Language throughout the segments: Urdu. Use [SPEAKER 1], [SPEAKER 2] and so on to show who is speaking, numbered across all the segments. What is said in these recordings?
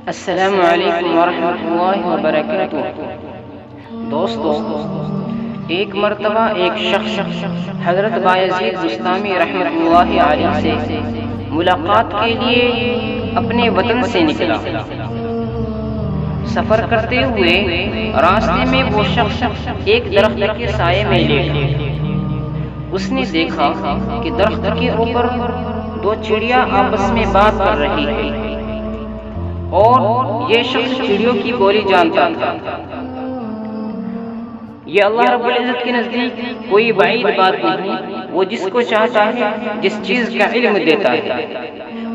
[SPEAKER 1] السلام علیکم ورحمۃ اللہ وبرکاتہ۔ دوستو، ایک مرتبہ ایک شخص حضرت بایزید بستامی رحمۃ اللہ علیہ سے ملاقات کے لیے اپنے وطن سے نکلا۔ سفر کرتے ہوئے راستے میں وہ شخص ایک درخت کے سائے میں لیٹا۔ اس نے دیکھا کہ درخت کے اوپر دو چڑیا آپس میں بات کر رہی تھی اور یہ شخص چڑیوں کی بولی جانتا تھا۔ یہ اللہ رب العزت کے نزدیک کوئی بعید بات نہیں، وہ جس کو چاہتا ہے جس چیز کا علم دیتا ہے۔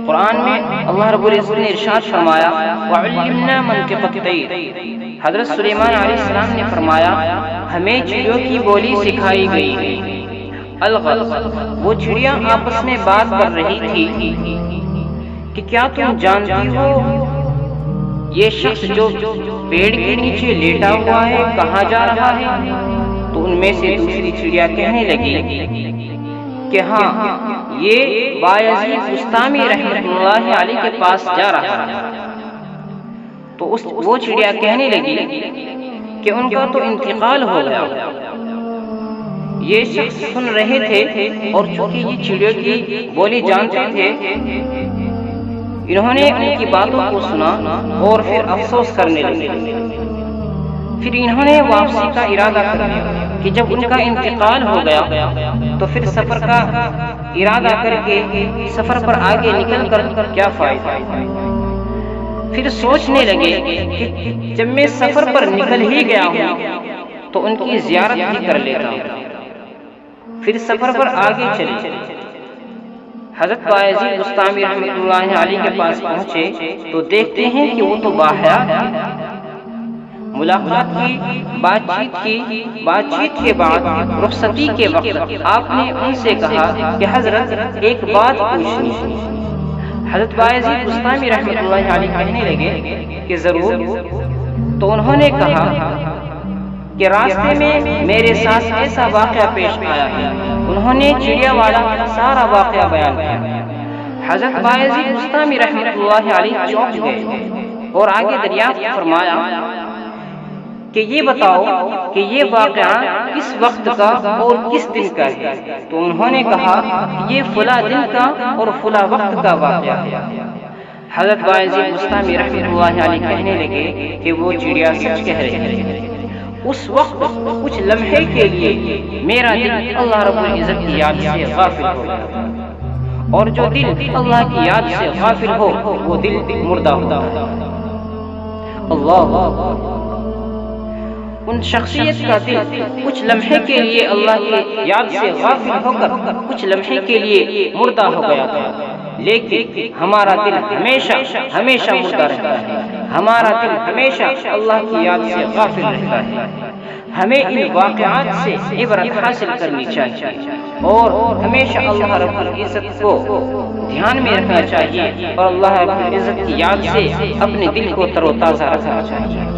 [SPEAKER 1] قرآن میں اللہ رب العزت نے ارشاد فرمایا وَعُلِّمْنَا مَنْطِقَ الطَّيْرِ۔ حضرت سلیمان علیہ السلام نے فرمایا ہمیں چڑیوں کی بولی سکھائی گئی ہے۔ الغد، وہ چڑیاں آپس میں بات کر رہی تھی کہ کیا تم جانتی ہو یہ شخص جو پیڑ کے نیچے لیٹا ہوا ہے کہاں جا رہا ہے؟ تو ان میں سے دوسری چڑیا کہنے لگی کہ ہاں، یہ بایزید بستامی رحمۃ اللہ علیہ کے پاس جا رہا ہے۔ تو وہ چڑیا کہنے لگی کہ ان کا تو انتقال ہو گیا۔ یہ شخص سن رہے تھے اور چونکہ یہ چڑیوں کی بولی جانتے تھے، انہوں نے ان کی باتوں کو سنا اور پھر افسوس کرنے لگے۔ پھر انہوں نے واپسی کا ارادہ کر لیا کہ جب ان کا انتقال ہو گیا تو پھر سفر کا ارادہ کر کے سفر پر آگے نکل کر کیا فائدہ۔ پھر سوچنے لگے کہ جب میں سفر پر نکل ہی گیا ہوں تو ان کی زیارت بھی کر لیتا ہوں۔ پھر سفر پر آگے چلے۔ حضرت بایزید بستامی رحمۃ اللہ علیہ کے پاس پہنچے تو دیکھتے ہیں کہ وہ تو باحیات ہیں۔ ملاقات کی، بات چیت کے بعد رخصتی کے وقت آپ نے ان سے کہا کہ حضرت ایک بات پوچھنی ہے۔ حضرت بایزید بستامی رحمۃ اللہ علیہ کہنے لگے کہ ضرور۔ تو انہوں نے کہا کہ راستے میں میرے ساتھ ایسا واقعہ پیش آیا ہے۔ انہوں نے چڑیا والا سارا واقعہ بیان کیا۔ حضرت بایزید بستامی رحمۃ اللہ علیہ چونک گئے اور آگے دریافت فرمایا کہ یہ بتاؤ کہ یہ واقعہ کس وقت کا اور کس دن کا ہے؟ تو انہوں نے کہا کہ یہ فلاں دن کا اور فلاں وقت کا واقعہ ہے۔ حضرت بایزید بستامی رحمۃ اللہ علیہ کہنے لگے کہ وہ چڑیا سچ کہہ رہی ہے۔ اس وقت کچھ لمحے کے لیے میرا دل اللہ رب العزت کی یاد سے غافل ہو گیا، اور جو دل اللہ کی یاد سے غافل ہو وہ دل مردہ ہوتا ہے۔ اللہ، ان شخصیت کا دل کچھ لمحے کے لیے اللہ کی یاد سے غافل ہو کر کچھ لمحے کے لیے مردہ ہو گیا تھا، لیکن ہمارا دل ہمیشہ مردہ رہتا ہے۔ ہمارا دل ہمیشہ اللہ کی یاد سے غافل رہتا ہے۔ ہمیں ان واقعات سے عبرت حاصل کرنی چاہیے اور ہمیشہ اللہ رب العزت کو دھیان میں رکھنا چاہیے اور اللہ رب العزت کی یاد سے اپنے دل کو تر و تازہ رکھنا چاہیے۔